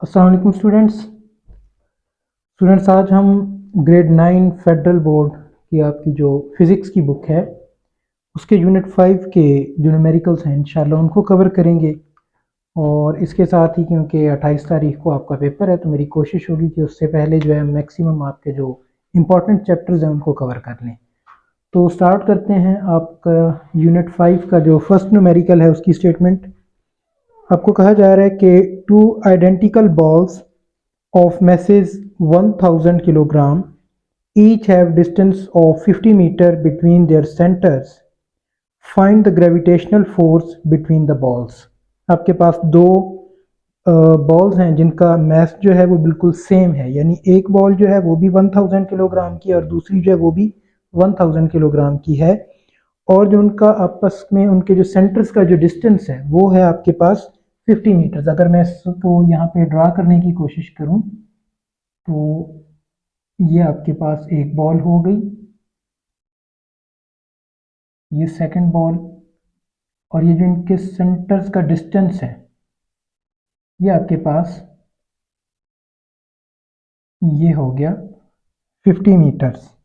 अस्सलाम वालेकुम स्टूडेंट्स आज हम ग्रेड 9 फेडरल बोर्ड की आपकी जो फिज़िक्स की बुक है उसके यूनिट 5 के जो न्यूमेरिकल्स हैं इंशाल्लाह उनको कवर करेंगे। और इसके साथ ही क्योंकि 28 तारीख को आपका पेपर है तो मेरी कोशिश होगी कि उससे पहले जो है मैक्सिमम आपके जो इम्पोर्टेंट चैप्टर्स हैं उनको कवर कर लें। तो स्टार्ट करते हैं आपका यूनिट 5 का जो फर्स्ट न्यूमेरिकल है उसकी स्टेटमेंट। आपको कहा जा रहा है कि two identical balls of masses 1000 kilogram each have distance of 50 meter between their centers. Find the gravitational force between the balls. आपके पास दो बॉल्स हैं जिनका मैस जो है वो बिल्कुल सेम है, यानी एक बॉल जो है वो भी 1000 किलोग्राम की और दूसरी जो है वो भी 1000 किलोग्राम की है। और जो उनका आपस में उनके जो सेंटर्स का जो डिस्टेंस है वो है आपके पास 50 मीटर्स। अगर मैं इसको यहाँ पे ड्रा करने की कोशिश करूँ तो ये आपके पास एक बॉल हो गई, ये सेकंड बॉल, और ये जो इनके सेंटर्स का डिस्टेंस है ये आपके पास ये हो गया 50 मीटर्स।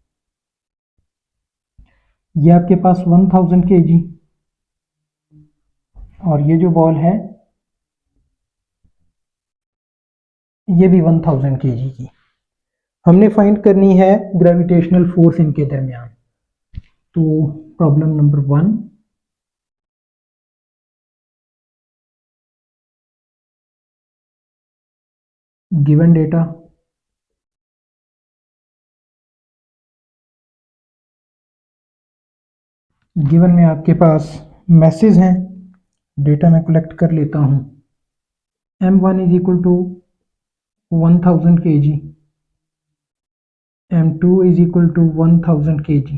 ये आपके पास 1000 kg और ये जो बॉल है ये भी 1000 kg की। हमने फाइंड करनी है ग्रेविटेशनल फोर्स इनके दरमियान। तो problem number 1, given data, given में आपके पास मैसेज हैं, डेटा मैं कलेक्ट कर लेता हूँ। m1 is equal to 1000 kg, m2 is equal to 1000 kg,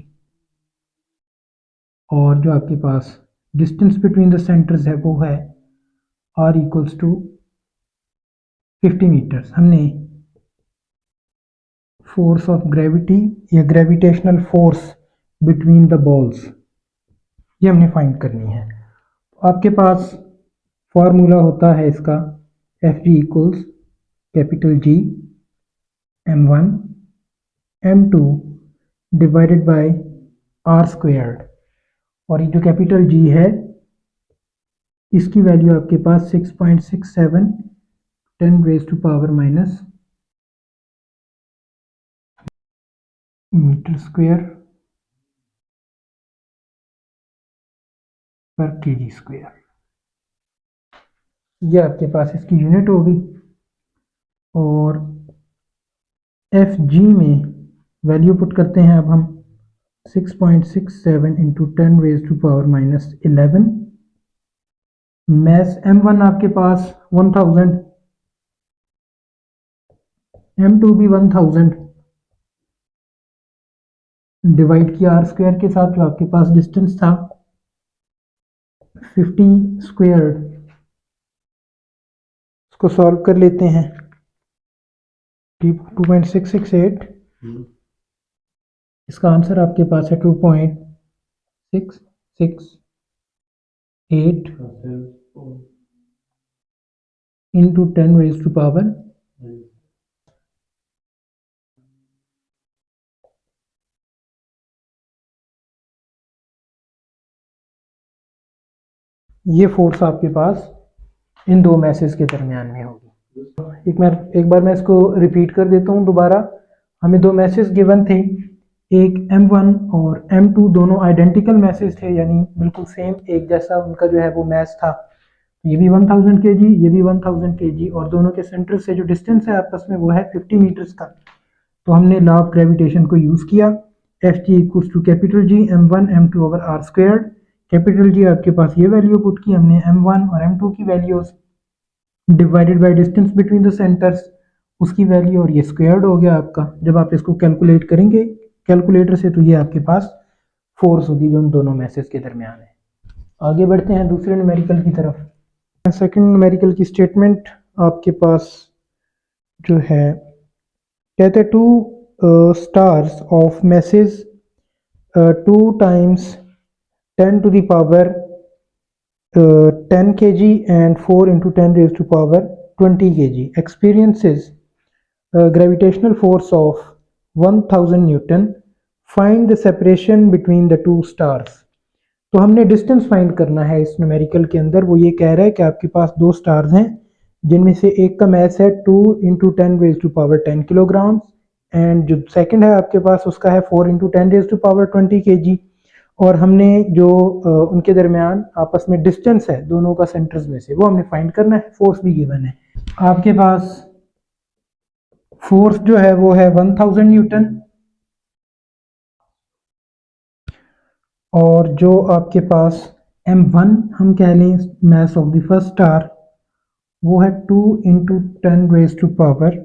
और जो आपके पास डिस्टेंस बिटवीन द सेंटर्स है वो है r इक्वल्स टू 50 मीटर्स। हमने फोर्स ऑफ ग्रेविटी या gravitational force between the balls ये हमने फाइंड करनी है। आपके पास फार्मूला होता है इसका F G equals capital G m1 m2 divided by r squared, और ये जो कैपिटल जी है इसकी वैल्यू आपके पास 6.67 10 raise to power minus meter square पर केजी स्क्वायर, ये आपके पास इसकी यूनिट होगी। और एफ जी में वैल्यू पुट करते हैं अब हम 6.67 into 10 raise to power minus 11। Mass m1 आपके पास 1000, m2 भी 1000 डिवाइड किया r स्क्वायर के साथ, जो आपके पास डिस्टेंस था 50 स्क्वायर। इसको सॉल्व कर लेते हैं। 2.668, इसका आंसर आपके पास है 2.668 इंटू 10 रेज टू पावर, ये फोर्स आपके पास इन दो मैसेज के दरमियान में होगी। एक बार मैं इसको रिपीट कर देता हूँ दोबारा। हमें दो मैसेज गिवन थे, एक m1 और m2 दोनों आइडेंटिकल मैसेज थे, यानी बिल्कुल सेम एक जैसा उनका जो है वो मैस था। ये भी 1000 kg, ये भी 1000 kg, और दोनों के सेंटर से जो डिस्टेंस है आपस में वो है 50 मीटर्स का। तो हमने लॉ ऑफ ग्रेविटेशन को यूज़ किया। F G equals to capital G m1 m2 over r squared. Capital G आपके पास ये वैल्यू पुट की हमने, m1 और m2 की values divided by distance between the centres उसकी वैल्यू, और ये स्क्वायर्ड हो गया आपका। जब आप इसको कैलकुलेट करेंगे कैलकुलेटर से तो ये आपके पास फोर्स होगी जो इन दोनों मैसेज के दरमियान है। आगे बढ़ते हैं दूसरे न्यूमेरिकल की तरफ। सेकंड न्यूमेरिकल की स्टेटमेंट आपके पास जो है, कहते हैं two stars of masses 2 times 10 to the power 10 kg and 4 into 10 raised to power 20 kg experiences a gravitational force of 1000 Newton. Find the separation between the two stars. तो हमने distance find करना है इस न्यूमेरिकल के अंदर। वो ये कह रहा है कि आपके पास दो स्टार्स हैं जिनमें से एक का मास है 2 into 10 raise to power 10 kilogram and जो सेकंड है आपके पास उसका है 4 into 10 raise to power 20 kg। और हमने जो उनके दरमियान आपस में डिस्टेंस है दोनों का सेंटर्स में से वो हमने फाइंड करना है। फोर्स भी गिवन है आपके पास। फोर्स जो है वो है 1000 न्यूटन और जो आपके पास m1 हम कह लें mass of the first star वो है 2 into 10 raise to power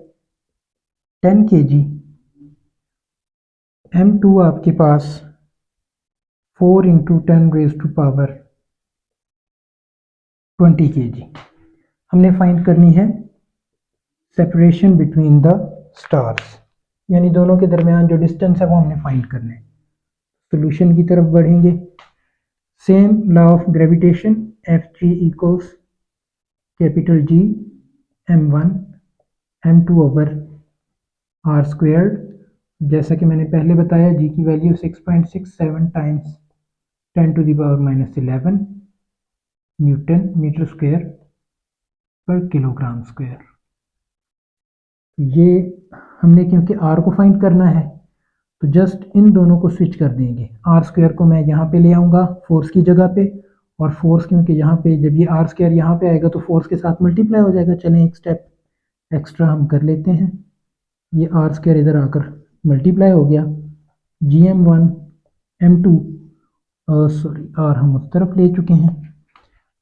10 kg। m2 आपके पास 4 into 10 raise to power 20 kg। हमने फाइंड करनी है सेपरेशन बिटवीन द स्टार्स, यानी दोनों के दरमियान जो डिस्टेंस है वो हमने फाइंड करना है। सोल्यूशन की तरफ बढ़ेंगे। Same law of gravitation F G equals capital G m1 m2 over R squared. जैसा कि मैंने पहले बताया जी की वैल्यू 6.67 times 10 to the power -11 newton meter square पर किलोग्राम स्क्वायर। ये हमने क्योंकि आर को फाइंड करना है तो जस्ट इन दोनों को स्विच कर देंगे। आर स्क्वायर को मैं यहाँ पे ले आऊँगा फोर्स की जगह पे, और फोर्स क्योंकि यहाँ पे जब ये आर स्क्वायर यहाँ पे आएगा तो फोर्स के साथ मल्टीप्लाई हो जाएगा। चलें एक स्टेप एक्स्ट्रा हम कर लेते हैं। ये आर स्क्वायर इधर आकर मल्टीप्लाई हो गया। GM1 M2 सॉरी आर हम उस तरफ ले चुके हैं।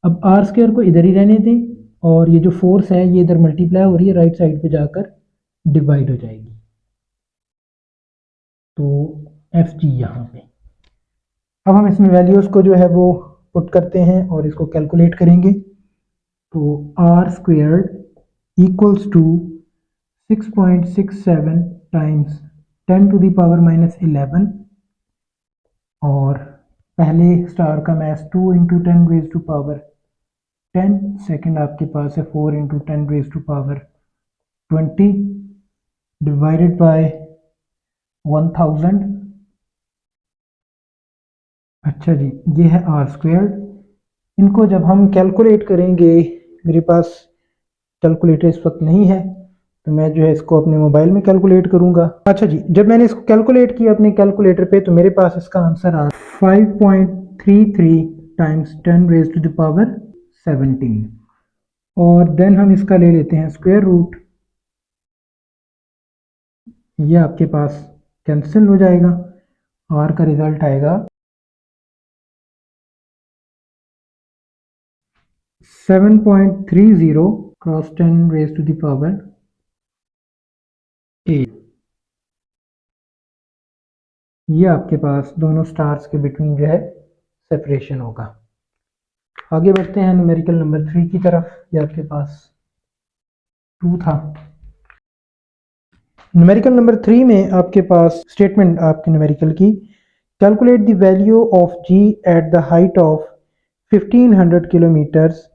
अब आर स्क्वायर को इधर ही रहने दें और ये जो फोर्स है ये इधर मल्टीप्लाई हो रही है, राइट साइड पे जाकर डिवाइड हो जाएगी। तो एफ जी यहाँ पे। अब हम इसमें वैल्यूज़ को जो है वो पुट करते हैं और इसको कैलकुलेट करेंगे। तो R squared equals to 6.67 times 10 to the power -11 और पहले स्टार का mass 2 into 10 raise to power 10, second आपके पास है 4 into 10 raise to power 20 divided by 1000। अच्छा जी, ये है आर स्क्वेयर्ड। इनको जब हम कैलकुलेट करेंगे, मेरे पास कैलकुलेटर इस वक्त नहीं है तो मैं जो है इसको अपने मोबाइल में कैलकुलेट करूंगा। अच्छा जी, जब मैंने इसको कैलकुलेट किया अपने कैलकुलेटर पे तो मेरे पास इसका आंसर आ 5.33 times 10 raise to the power 17 और देन हम इसका ले लेते हैं स्क्वायर रूट। ये आपके पास कैंसिल हो जाएगा, आर का रिजल्ट आएगा 7.30 cross 10 raise to the power 8। ये आपके पास दोनों स्टार्स के बिटवीन जो है सेपरेशन होगा। आगे बढ़ते हैं न्यूमेरिकल नंबर 3 की तरफ। ये आपके पास 2 था। न्यूमेरिकल नंबर 3 में आपके पास स्टेटमेंट आपके न्यूमेरिकल की, calculate the value of g at the height of 1500 kilometres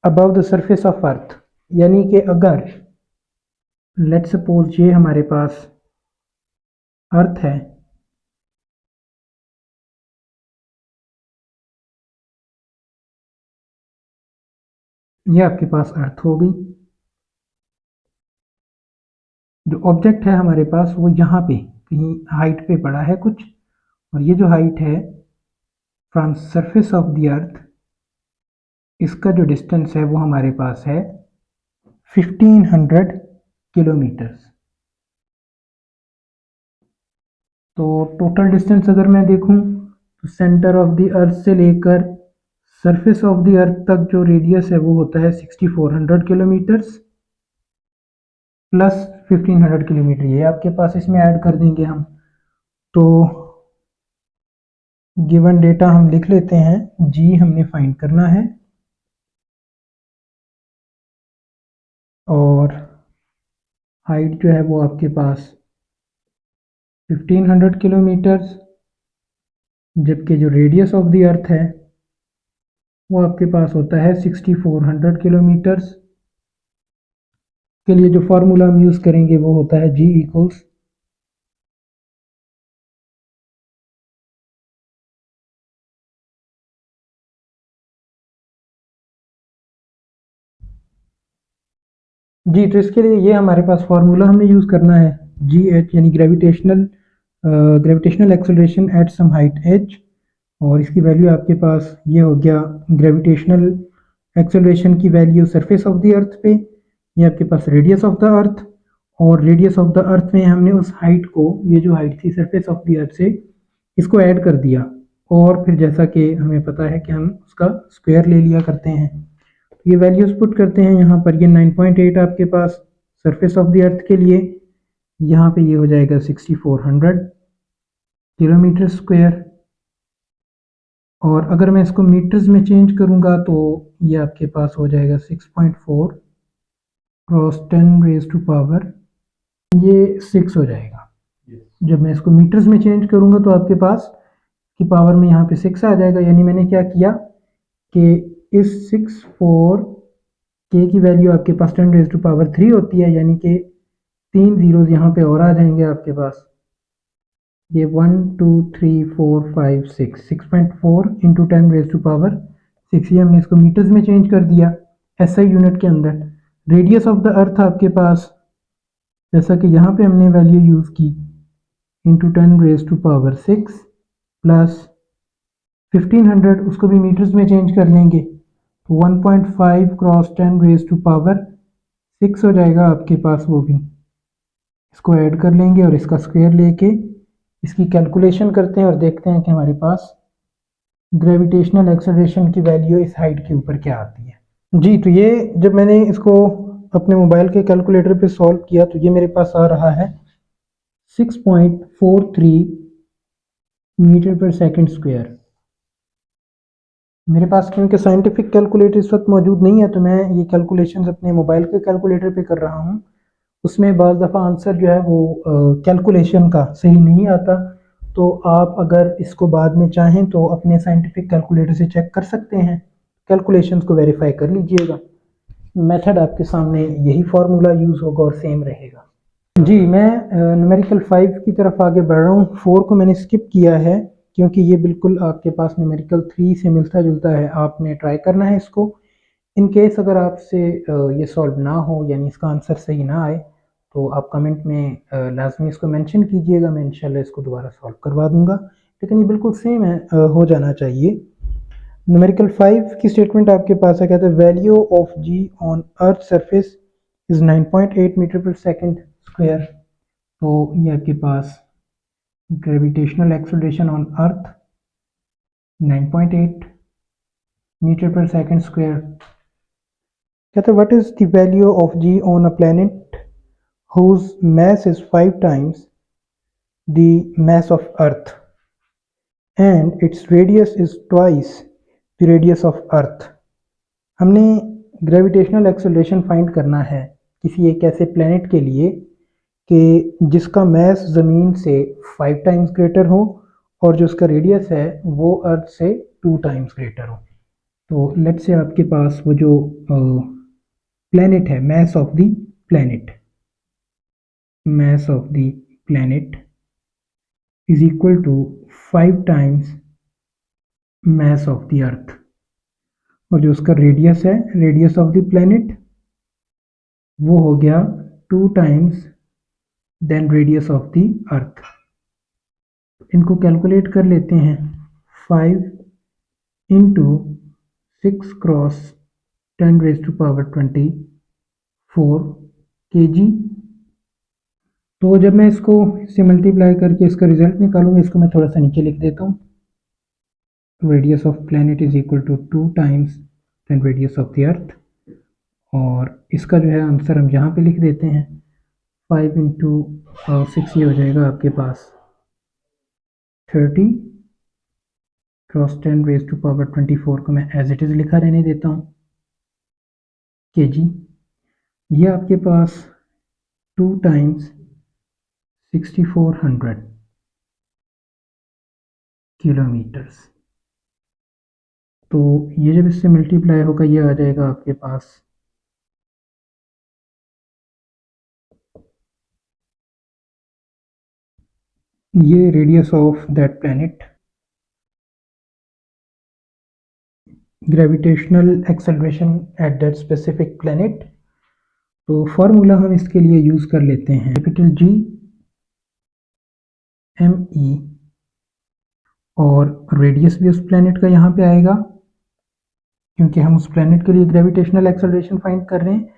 above the surface of earth. यानी कि अगर लेट सपोज ये हमारे पास अर्थ है, ये आपके पास अर्थ हो गई। जो ऑब्जेक्ट है हमारे पास वो यहाँ पे कहीं हाइट पे पड़ा है कुछ, और ये जो हाइट है फ्रॉम सरफेस ऑफ द अर्थ, इसका जो डिस्टेंस है वो हमारे पास है 1500 किलोमीटर्स। तो टोटल डिस्टेंस अगर मैं देखूं तो सेंटर ऑफ द अर्थ से लेकर सरफेस ऑफ द अर्थ तक जो रेडियस है वो होता है 6400 किलोमीटर्स प्लस 1500 किलोमीटर ये आपके पास इसमें ऐड कर देंगे हम। तो गिवन डेटा हम लिख लेते हैं। जी हमने फाइंड करना है और हाइट जो है वो आपके पास 1500 किलोमीटर्स, जबकि जो रेडियस ऑफ द अर्थ है वो आपके पास होता है 6400 किलोमीटर्स के लिए जो फार्मूला हम यूज़ करेंगे वो होता है G इक्वल्स जी। तो इसके लिए ये हमारे पास फार्मूला हमें यूज़ करना है जी एच, यानी gravitational acceleration at some height h. और इसकी वैल्यू आपके पास ये हो गया, ग्रेविटेशनल एक्सेलरेशन की value surface of the earth पे, ये आपके पास रेडियस ऑफ द अर्थ। और रेडियस ऑफ द अर्थ में हमने उस हाइट को, ये जो हाइट थी सरफेस ऑफ द अर्थ से, इसको ऐड कर दिया। और फिर जैसा कि हमें पता है कि हम उसका स्क्वायर ले लिया करते हैं, ये वैल्यूज पुट करते हैं यहाँ पर। ये 9.8 आपके पास सरफेस ऑफ द अर्थ के लिए, यहाँ पे ये हो जाएगा 6400 किलोमीटर स्क्वायर। और अगर मैं इसको मीटर्स में चेंज करूँगा तो ये आपके पास हो जाएगा 6.4 क्रॉस 10 रेज टू पावर, ये 6 हो जाएगा। जब मैं इसको मीटर्स में चेंज करूँगा तो आपके पास की पावर में यहाँ पे 6 आ जाएगा। यानी मैंने क्या किया कि इस 64 के की वैल्यू आपके पास 10 रेज टू पावर 3 होती है, यानी कि 3 जीरोज यहाँ पे और आ जाएंगे आपके पास। ये 1 2 3 4 5 6, 6.4 इंटू 10 रेज टू पावर 6, ये हमने इसको मीटर्स में चेंज कर दिया एसआई यूनिट के अंदर। रेडियस ऑफ द अर्थ आपके पास, जैसा कि यहाँ पे हमने वैल्यू यूज़ की, into 10 raise to power 6 plus 1500, उसको भी मीटर्स में चेंज कर लेंगे तो 1.5 क्रॉस 10 रेज टू पावर 6 हो जाएगा आपके पास वो भी। इसको ऐड कर लेंगे और इसका स्क्वायर लेके इसकी कैलकुलेशन करते हैं और देखते हैं कि हमारे पास ग्रेविटेशनल एक्सेलरेशन की वैल्यू इस हाइट के ऊपर क्या आती है। जी, तो ये जब मैंने इसको अपने मोबाइल के कैलकुलेटर पे सॉल्व किया तो ये मेरे पास आ रहा है 6.43 मीटर पर सेकंड स्क्वायर। मेरे पास क्योंकि साइंटिफिक कैलकुलेटर इस वक्त मौजूद नहीं है तो मैं ये कैलकुलेशंस अपने मोबाइल के कैलकुलेटर पे कर रहा हूँ। उसमें बाज़ दफ़ा आंसर जो है वो कैलकुलेशन का सही नहीं आता, तो आप अगर इसको बाद में चाहें तो अपने साइंटिफिक कैलकुलेटर से चेक कर सकते हैं, कैलकुलेशंस को वेरीफाई कर लीजिएगा। मेथड आपके सामने यही फार्मूला यूज़ होगा और सेम रहेगा। जी, मैं न्यूमेरिकल 5 की तरफ आगे बढ़ रहा हूँ। 4 को मैंने स्किप किया है क्योंकि ये बिल्कुल आपके पास न्यूमेरिकल 3 से मिलता जुलता है। आपने ट्राई करना है इसको। इन केस अगर आपसे ये सॉल्व ना हो, यानी इसका आंसर सही ना आए, तो आप कमेंट में लाजमी इसको मेंशन कीजिएगा, मैं इंशाल्लाह इसको दोबारा सॉल्व करवा दूंगा। लेकिन ये बिल्कुल सेम है, हो जाना चाहिए। न्यूमेरिकल 5 की स्टेटमेंट आपके पास है, कहते हैं value of G on earth surface is 9.8 meter पर सेकंड स्क्वायर। तो ये आपके पास gravitational acceleration on earth 9.8 meter पर सेकंड स्क्वायर। कहते हैं what is the value of G on a planet whose mass is 5 times the mass of earth and its radius is twice the radius of earth। हमने gravitational acceleration find करना है किसी एक ऐसे planet के लिए कि जिसका मैस ज़मीन से 5 टाइम्स ग्रेटर हो और जो उसका रेडियस है वो अर्थ से 2 टाइम्स ग्रेटर हो। तो लेट्स से आपके पास वो जो प्लेनेट है, mass of the planet, mass of the planet is equal to 5 times mass of the earth। और जो उसका रेडियस है, रेडियस ऑफ द प्लेनेट, वो हो गया 2 times then radius of the earth. इनको कैलकुलेट कर लेते हैं। 5 into 6 cross 10 raise to power 24 kg। तो जब मैं इसको इससे मल्टीप्लाई करके इसका रिजल्ट निकालूंगा, इसको मैं थोड़ा सा नीचे लिख देता हूँ। Radius of planet is equal to 2 times then radius of the earth. और इसका जो है आंसर हम यहाँ पे लिख देते हैं। 5 इंटू 6 ये हो जाएगा आपके पास 30 क्रॉस 10 रेज टू पावर 24 को मैं एज इट इज़ लिखा रहने देता हूँ kg। ये आपके पास 2 टाइम्स 6400 किलोमीटर्स। तो ये जब इससे मल्टीप्लाई होगा ये आ जाएगा आपके पास ये radius of that planet, gravitational acceleration at that specific planet. तो फॉर्मूला हम इसके लिए यूज़ कर लेते हैं कैपिटल जी एम ई, और रेडियस भी उस प्लैनेट का यहाँ पे आएगा क्योंकि हम उस प्लैनेट के लिए ग्रेविटेशनल एक्सेलरेशन फाइंड कर रहे हैं।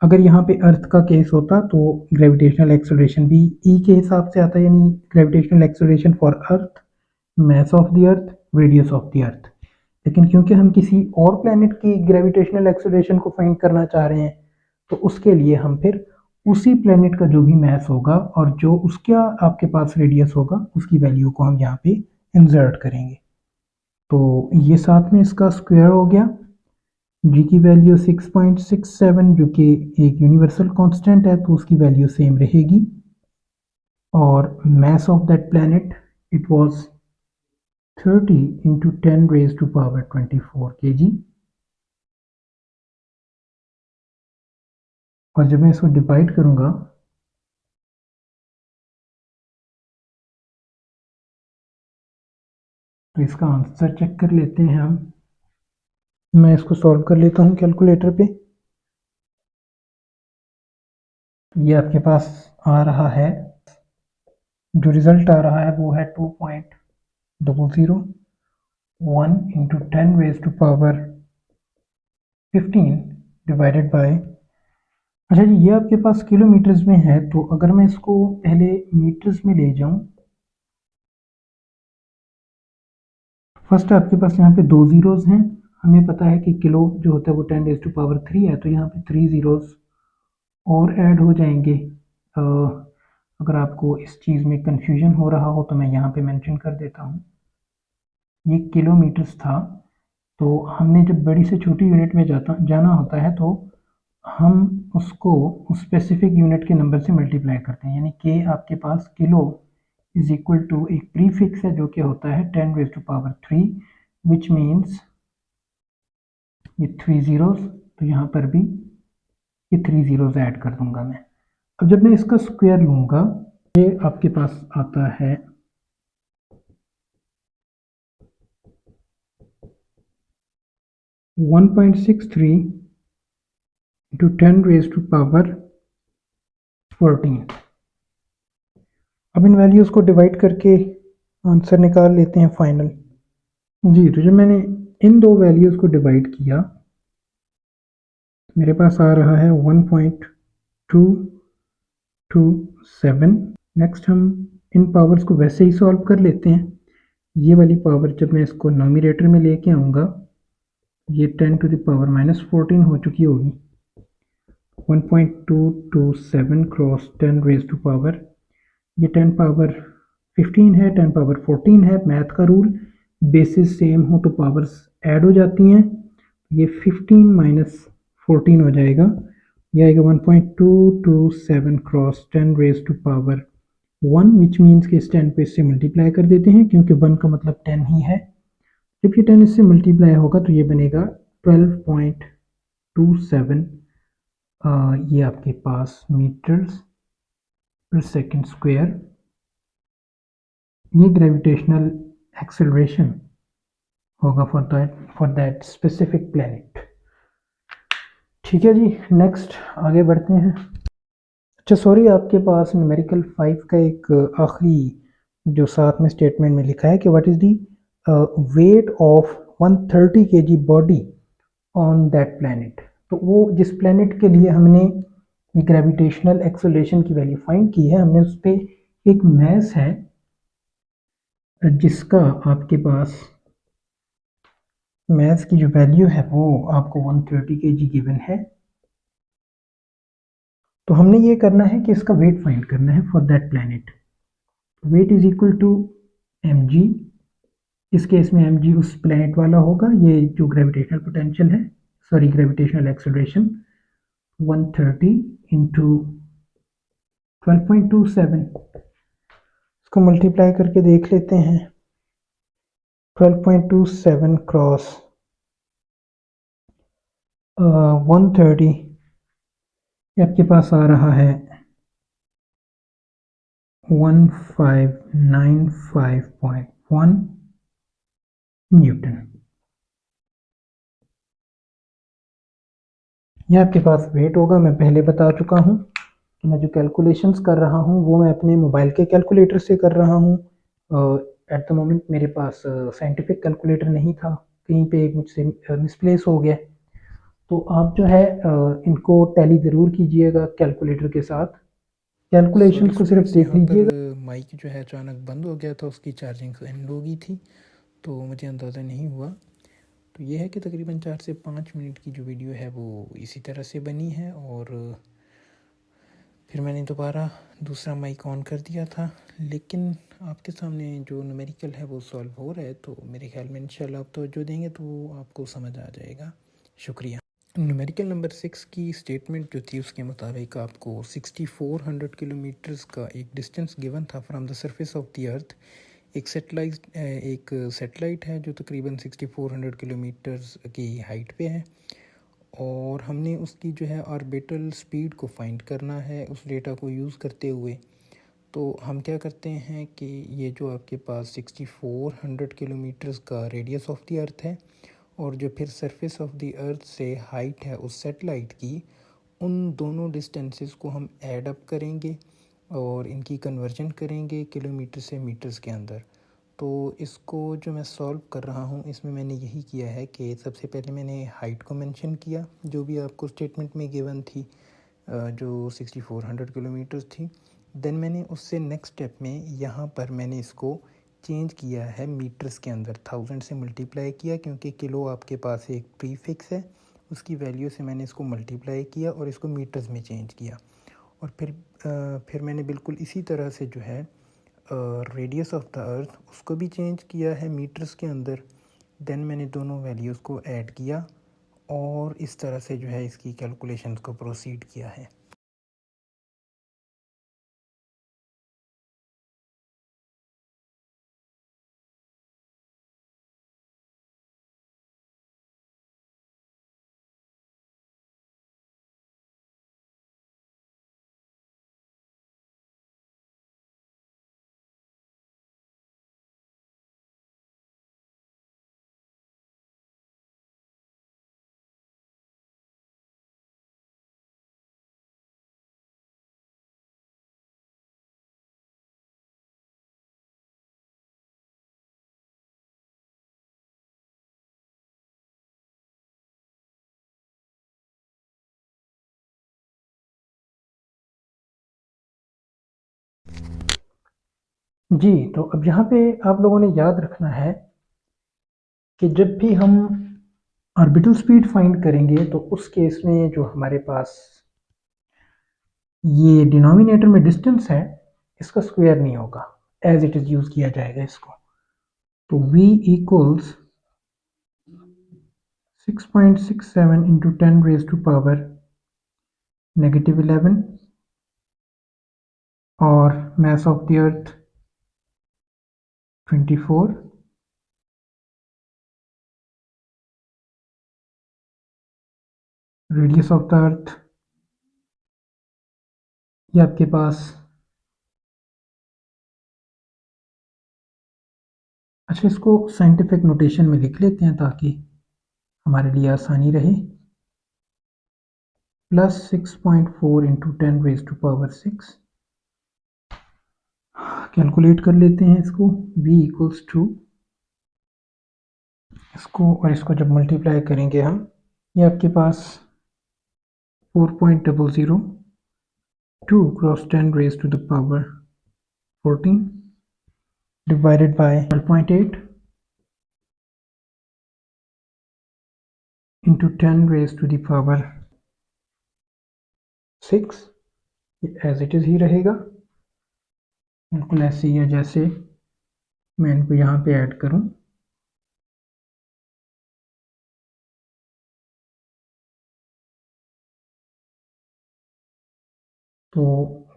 अगर यहाँ पे अर्थ का केस होता तो ग्रेविटेशनल एक्सेलरेशन भी ई के हिसाब से आता, यानी gravitational acceleration for earth, mass of the earth, radius of the अर्थ। लेकिन क्योंकि हम किसी और प्लैनेट की ग्रेविटेशनल एक्सेलरेशन को फाइंड करना चाह रहे हैं, तो उसके लिए हम फिर उसी प्लैनेट का जो भी मास होगा और जो उसका आपके पास रेडियस होगा उसकी वैल्यू को हम यहाँ पे इंसर्ट करेंगे। तो ये साथ में इसका स्क्वायर हो गया। जी की वैल्यू 6.67 जो कि एक यूनिवर्सल कांस्टेंट है, तो उसकी वैल्यू सेम रहेगी। और mass of that planet it was 30 into 10 raise to power 24 kg। और जब मैं इसको डिवाइड करूंगा तो इसका आंसर चेक कर लेते हैं हम। मैं इसको सॉल्व कर लेता हूँ कैलकुलेटर पे। ये आपके पास आ रहा है, जो रिजल्ट आ रहा है वो है 2.001 into 10 raise to power 15 divided by, अच्छा जी ये आपके पास किलोमीटर्स में है, तो अगर मैं इसको पहले मीटर्स में ले जाऊं, फर्स्ट आपके पास यहाँ पे 2 जीरोस हैं। हमें पता है कि किलो जो होता है वो 10 रेज टू पावर 3 है, तो यहाँ पे 3 जीरोस और ऐड हो जाएंगे। अगर आपको इस चीज़ में कंफ्यूजन हो रहा हो तो मैं यहाँ पे मेंशन कर देता हूँ। ये किलोमीटर्स था, तो हमने जब बड़ी से छोटी यूनिट में जाना होता है तो हम उसको उस स्पेसिफिक यूनिट के नंबर से मल्टीप्लाई करते हैं, यानी कि आपके पास किलो इज इक्वल टू एक प्रीफिक्स है जो कि होता है 10 raise to power 3, which means ये 3 जीरोस, तो यहाँ पर भी ये 3 जीरोस ऐड कर दूंगा मैं। अब जब मैं इसका स्क्वायर लूंगा, ये आपके पास आता है 1.63 इंटू 10 रेज टू पावर 14। अब इन वैल्यूज़ को डिवाइड करके आंसर निकाल लेते हैं फाइनल। जी, तो जब मैंने इन दो वैल्यूज़ को डिवाइड किया, मेरे पास आ रहा है 1.227। नेक्स्ट हम इन पावर्स को वैसे ही सॉल्व कर लेते हैं। ये वाली पावर जब मैं इसको नॉमिनेटर में लेके आऊँगा, ये 10 टू द पावर -14 हो चुकी होगी। 1.227 क्रॉस 10 रेज टू पावर, ये 10 पावर 15 है, 10 पावर 14 है। मैथ का रूल, बेसिस सेम हो तो पावर्स ऐड हो जाती हैं। ये 15 माइनस 14 हो जाएगा, ये आएगा 1.227 cross 10 raise to power 1, which means कि इस 10 को इससे मल्टीप्लाई कर देते हैं क्योंकि 1 का मतलब 10 ही है। जब ये 10 इससे मल्टीप्लाई होगा तो ये बनेगा 12.27, ये आपके पास मीटर्स पर सेकंड स्क्वायर। ये ग्रेविटेशनल एक्सेलरेशन होगा फॉर दैट स्पेसिफिक प्लैनेट। ठीक है जी, नेक्स्ट आगे बढ़ते हैं। अच्छा सॉरी, आपके पास न्यूमेरिकल 5 का एक आखिरी जो साथ में स्टेटमेंट में लिखा है कि what is the weight of 130 kg body on that planet. तो वो जिस प्लैनेट के लिए हमने ये ग्रेविटेशनल एक्सेलरेशन की वैल्यू फाइंड की है, हमने उस पर एक मैस है जिसका आपके पास मैस की जो वैल्यू है वो आपको 130 kg गिवन है। तो हमने ये करना है कि इसका वेट फाइंड करना है for that planet. Weight is equal to mg, इस केस में mg उस प्लैनेट वाला होगा, ये जो ग्रेविटेशनल पोटेंशियल है, सॉरी ग्रेविटेशनल एक्सेलरेशन 130 इंटू 12.27, इसको मल्टीप्लाई करके देख लेते हैं। 12.27 क्रॉस 130, ये आपके पास आ रहा है 1595.1 न्यूटन। ये आपके पास वेट होगा। मैं पहले बता चुका हूँ कि मैं जो कैलकुलेशंस कर रहा हूँ वो मैं अपने मोबाइल के कैलकुलेटर से कर रहा हूँ। एट द मोमेंट मेरे पास साइंटिफिक कैलकुलेटर नहीं था, कहीं पे मुझसे मिसप्लेस हो गया। तो आप जो है इनको टैली ज़रूर कीजिएगा कैलकुलेटर के साथ। सॉरी कैलकुलेशंस को सिर्फ स्टूडेंट्स, देख यहाँ पर लीजिएगा। माइक जो है अचानक बंद हो गया था, उसकी चार्जिंग एंड हो गई थी, तो मुझे अंदाज़ा नहीं हुआ। तो ये है कि तकरीबन 4 से 5 मिनट की जो वीडियो है वो इसी तरह से बनी है, और फिर मैंने दोबारा दूसरा माइक ऑन कर दिया था। लेकिन आपके सामने जो न्यूमेरिकल है वो सॉल्व हो रहा है, तो मेरे ख्याल में इंशाल्लाह आप तवज्जो देंगे तो आपको समझ आ जाएगा। शुक्रिया। न्यूमेरिकल नंबर 6 की स्टेटमेंट जो थी उसके मुताबिक आपको 6400 किलोमीटर्स का एक डिस्टेंस गिवन था from the surface of the अर्थ। एक सैटेलाइट है जो तकरीबन 6400 किलोमीटर्स की हाइट पे है, और हमने उसकी जो है ऑर्बिटल स्पीड को फाइंड करना है उस डेटा को यूज़ करते हुए। तो हम क्या करते हैं कि ये जो आपके पास 6400 किलोमीटर्स का रेडियस ऑफ द अर्थ है, और जो फिर सरफेस ऑफ द अर्थ से हाइट है उस सैटेलाइट की, उन दोनों डिस्टेंसेस को हम ऐड अप करेंगे और इनकी कन्वर्जन करेंगे किलोमीटर से मीटर्स के अंदर। तो इसको जो मैं सॉल्व कर रहा हूँ इसमें मैंने यही किया है कि सबसे पहले मैंने हाइट को मेंशन किया जो भी आपको स्टेटमेंट में गिवन थी, जो 6400 किलोमीटर्स थी। देन मैंने उससे नेक्स्ट स्टेप में यहाँ पर मैंने इसको चेंज किया है मीटर्स के अंदर, 1000 से मल्टीप्लाई किया, क्योंकि किलो आपके पास एक प्रीफिक्स है, उसकी वैल्यू से मैंने इसको मल्टीप्लाई किया और इसको मीटर्स में चेंज किया। और फिर मैंने बिल्कुल इसी तरह से जो है रेडियस ऑफ द अर्थ उसको भी चेंज किया है मीटर्स के अंदर। देन मैंने दोनों वैल्यूज़ को ऐड किया और इस तरह से जो है इसकी कैलकुलेशंस को प्रोसीड किया है। जी, तो अब यहाँ पे आप लोगों ने याद रखना है कि जब भी हम ऑर्बिटल स्पीड फाइंड करेंगे तो उस केस में जो हमारे पास ये डिनोमिनेटर में डिस्टेंस है इसका स्क्वायर नहीं होगा, एज इट इज़ यूज़ किया जाएगा इसको। तो v equals 6.67 into 10 raise to power -11, और mass of the earth 24, radius of the earth ये आपके पास, अच्छा इसको साइंटिफिक नोटेशन में लिख लेते हैं ताकि हमारे लिए आसानी रहे। +6.4 into 10 raise to power 6। Calculate कर लेते हैं इसको। v इक्वल्स टू इसको और इसको जब मल्टीप्लाई करेंगे हम, ये आपके पास 4.002 cross 10 raise to the power 14 divided by 12.8 into 10 raised to the power 6, as it is ही रहेगा, बिल्कुल ऐसे ही है जैसे मैं इनको यहाँ पे ऐड करूँ। तो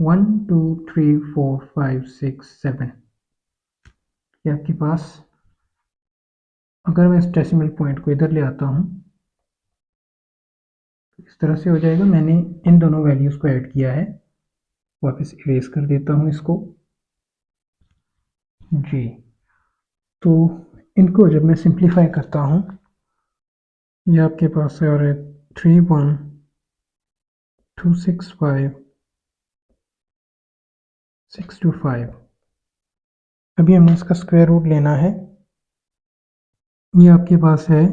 1 2 3 4 5 6 7 ये आपके पास, अगर मैं इस डेसिमल पॉइंट को इधर ले आता हूँ तो इस तरह से हो जाएगा। मैंने इन दोनों वैल्यूज़ को ऐड किया है। वापस इरेज कर देता हूँ इसको। जी, तो इनको जब मैं सिंप्लीफाई करता हूँ, ये आपके पास है और 31265 625। अभी हमने इसका स्क्वायर रूट लेना है। ये आपके पास है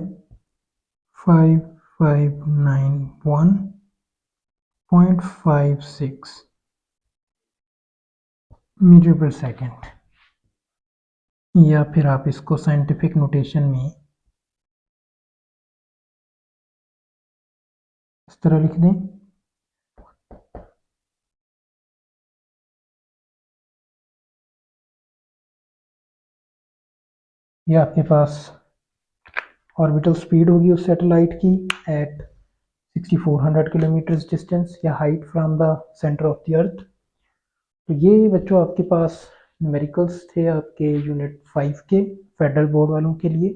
5591.56 मीटर पर सेकेंड, या फिर आप इसको साइंटिफिक नोटेशन में इस तरह लिख दें। ये आपके पास ऑर्बिटल स्पीड होगी उस सैटेलाइट की एट 6400 किलोमीटर डिस्टेंस या height from the centre of the अर्थ। तो ये बच्चों आपके पास न्यूमेरिकल्स थे आपके यूनिट 5 के फेडरल बोर्ड वालों के लिए।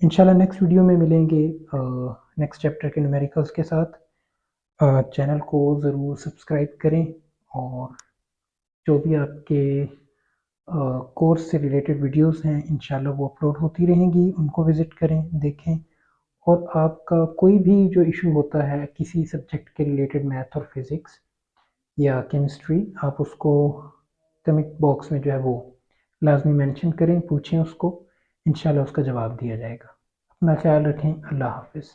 इंशाल्लाह नेक्स्ट वीडियो में मिलेंगे नेक्स्ट चैप्टर के न्यूमेरिकल्स के साथ। चैनल को ज़रूर सब्सक्राइब करें और जो भी आपके कोर्स से रिलेटेड वीडियोस हैं इंशाल्लाह वो अपलोड होती रहेंगी, उनको विज़िट करें, देखें। और आपका कोई भी जो इशू होता है किसी सब्जेक्ट के रिलेटेड, मैथ और फिज़िक्स या केमिस्ट्री, आप उसको कमेंट बॉक्स में जो है वो लाजमी मेंशन करें, पूछें उसको, इंशाल्लाह उसका जवाब दिया जाएगा। अपना ख्याल रखें। अल्लाह हाफिज़।